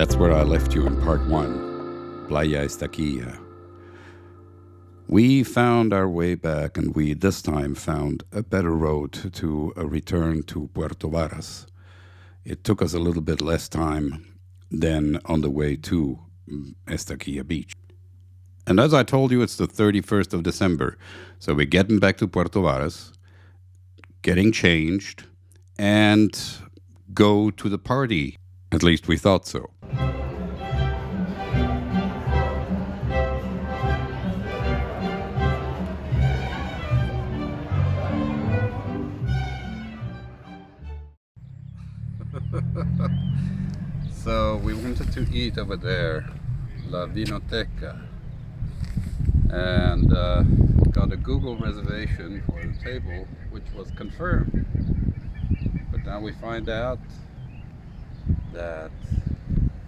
That's where I left you in part 1, Playa Estaquilla. We found our way back, and we this time found a better road to a return to Puerto Varas. It took us a little bit less time than on the way to Estaquilla Beach. And as I told you, it's the 31st of December. So we're getting back to Puerto Varas, getting changed, and go to the party. At least we thought so. So we wanted to eat over there, La Vinoteca, and got a Google reservation for the table, which was confirmed. But now we find out that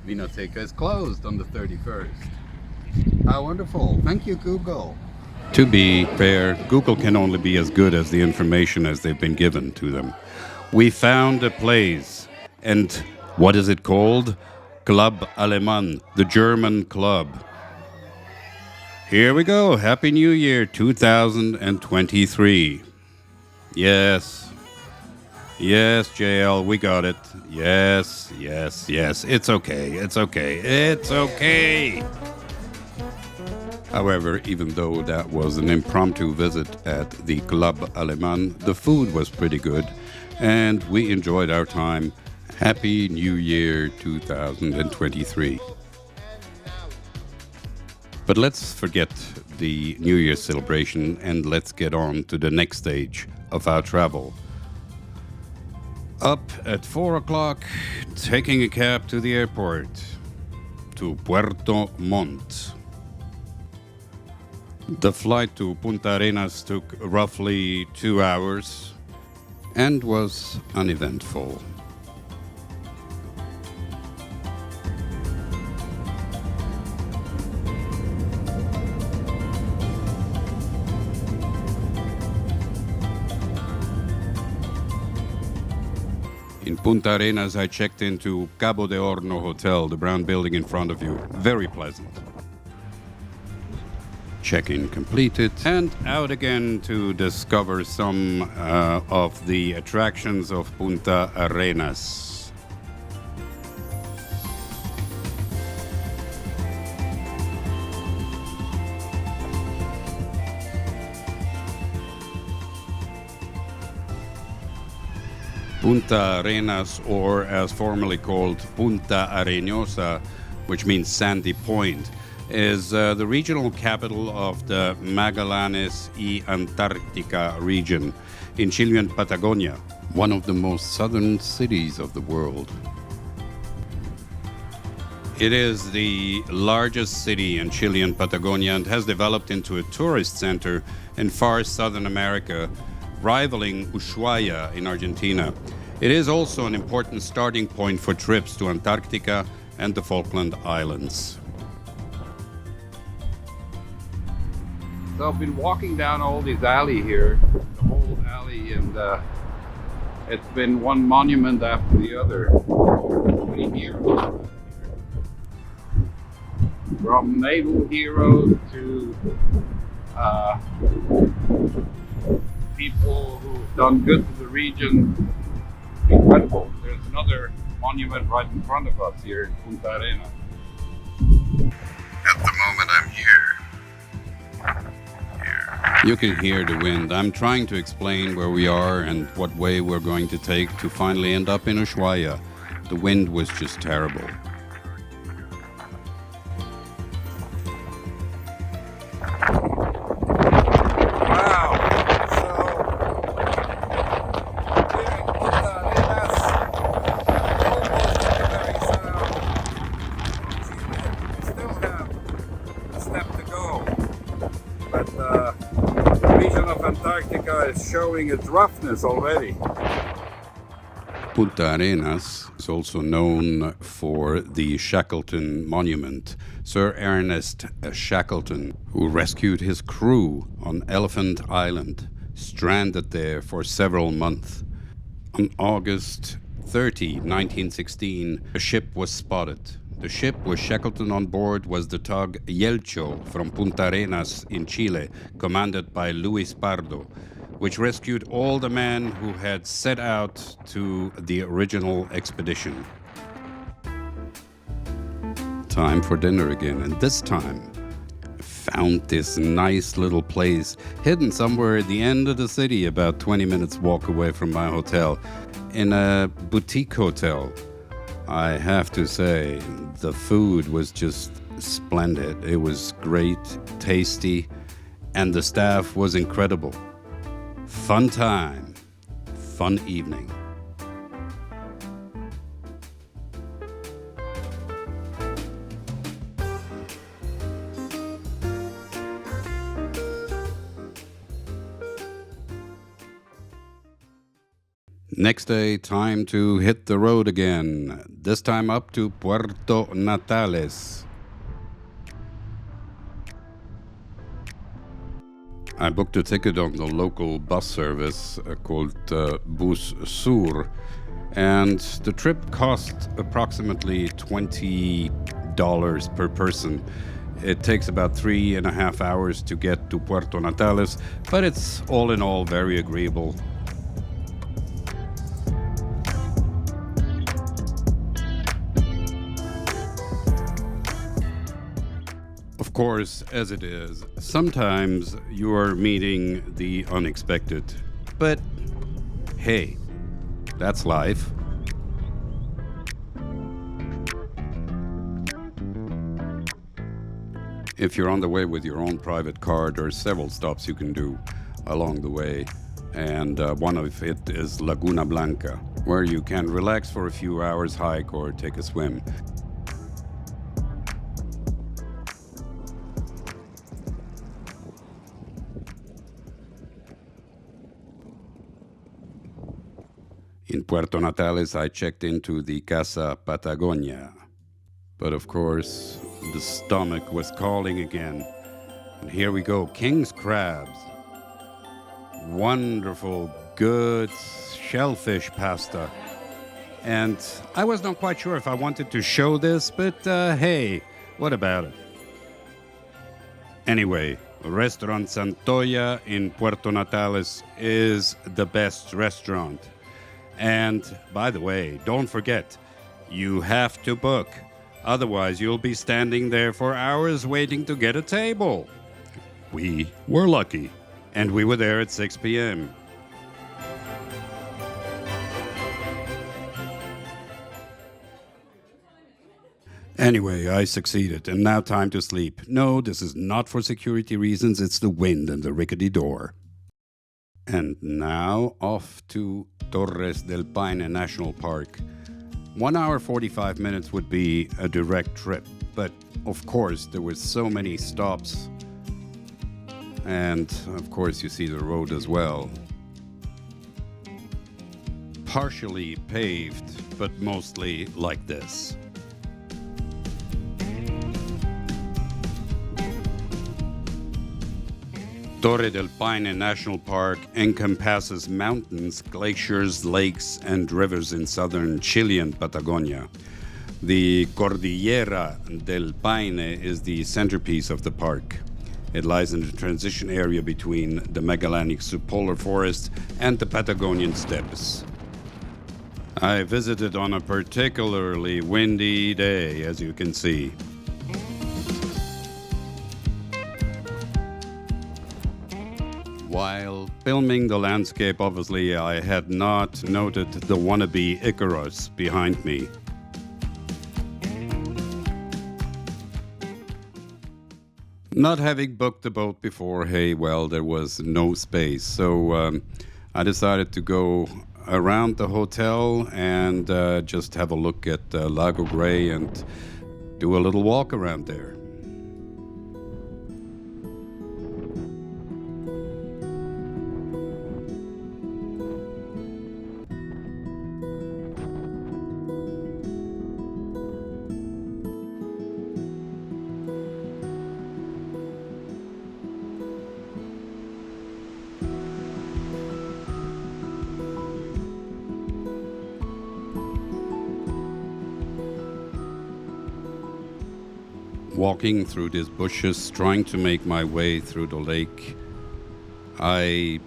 Vinoteca is closed on the 31st. How wonderful! Thank you, Google. To be fair, Google can only be as good as the information as they've been given to them. We found a place, and what is it called? Club Alemán, the German club. Here we go. Happy New Year 2023. Yes. Yes, JL, we got it. Yes. It's okay. It's okay. However, even though that was an impromptu visit at the Club Alemán, the food was pretty good, and we enjoyed our time. Happy New Year 2023. But let's forget the New Year's celebration and let's get on to the next stage of our travel. Up at 4 o'clock, taking a cab to the airport, to Puerto Montt. The flight to Puntarenas took roughly 2 hours and was uneventful. In Puntarenas, I checked into Cabo de Horno Hotel, the brown building in front of you. Very pleasant. Check-in completed, and out again to discover some of the attractions of Puntarenas. Puntarenas, or as formerly called Punta Areñosa, which means sandy point, is the regional capital of the Magallanes y Antártica region in Chile and Patagonia, one of the most southern cities of the world. It is the largest city in Chile and Patagonia and has developed into a tourist center in far southern America, rivaling Ushuaia in Argentina. It is also an important starting point for trips to Antarctica and the Falkland Islands. So I've been walking down all this alley here, the whole alley, and it's been one monument after the other. Many heroes. From naval heroes to people who've done good to the region. Incredible. There's another monument right in front of us here in Puntarenas. At the moment I'm here. You can hear the wind. I'm trying to explain where we are and what way we're going to take to finally end up in Ushuaia. The wind was just terrible. Antarctica is showing its roughness already. Puntarenas is also known for the Shackleton Monument. Sir Ernest Shackleton, who rescued his crew on Elephant Island, stranded there for several months. On August 30, 1916, a ship was spotted The ship with Shackleton on board was the tug Yelcho from Puntarenas in Chile, commanded by Luis Pardo, which rescued all the men who had set out to the original expedition. Time for dinner again, and this time I found this nice little place hidden somewhere at the end of the city, about 20 minutes walk away from my hotel, in a boutique hotel. I have to say, the food was just splendid. It was great, tasty, and the staff was incredible. Fun time, fun evening. Next day, time to hit the road again, this time up to Puerto Natales. I booked a ticket on the local bus service called Bus Sur, and the trip cost approximately $20 per person. It takes about 3.5 hours to get to Puerto Natales, but it's all in all very agreeable. Of course, as it is, sometimes you are meeting the unexpected. But hey, that's life. If you're on the way with your own private car, there are several stops you can do along the way. And one of it is Laguna Blanca, where you can relax for a few hours, hike, or take a swim. In Puerto Natales, I checked into the Casa Patagonia. But of course, the stomach was calling again. And here we go, king's crabs. Wonderful, good shellfish pasta. And I was not quite sure if I wanted to show this, but hey, what about it? Anyway, Restaurant Santoya in Puerto Natales is the best restaurant. And by the way, don't forget, you have to book. Otherwise, you'll be standing there for hours waiting to get a table. We were lucky, and we were there at 6 p.m. Anyway, I succeeded, and now time to sleep. No, this is not for security reasons, it's the wind and the rickety door. And now off to Torres del Paine National Park. 1 hour 45 minutes would be a direct trip, but of course there were so many stops. And of course you see the road as well. Partially paved, but mostly like this. Torres del Paine National Park encompasses mountains, glaciers, lakes, and rivers in southern Chile and Patagonia. The Cordillera del Paine is the centerpiece of the park. It lies in the transition area between the Magellanic subpolar forest and the Patagonian steppes. I visited on a particularly windy day, as you can see. While filming the landscape, obviously, I had not noted the wannabe Icarus behind me. Not having booked the boat before, hey, well, there was no space. So I decided to go around the hotel and just have a look at Lago Gray and do a little walk around there. Walking through these bushes, trying to make my way through the lake, I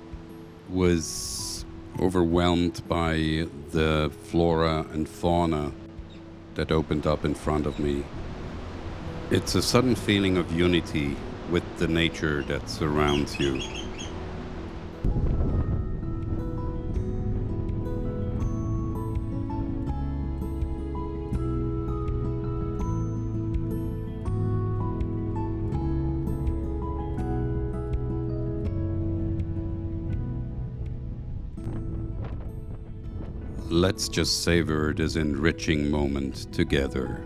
was overwhelmed by the flora and fauna that opened up in front of me. It's a sudden feeling of unity with the nature that surrounds you. Let's just savor this enriching moment together.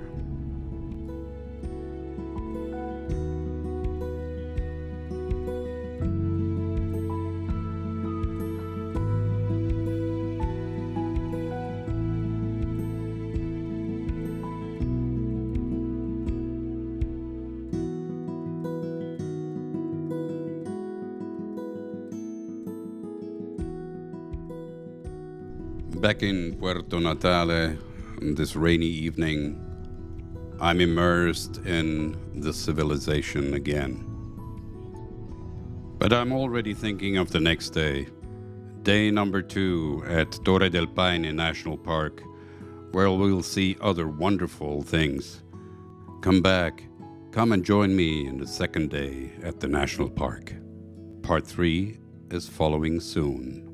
Back in Puerto Natales, on this rainy evening, I'm immersed in the civilization again. But I'm already thinking of the next day, day number 2 at Torres del Paine National Park, where we'll see other wonderful things. Come back, come and join me in the second day at the National Park. Part 3 is following soon.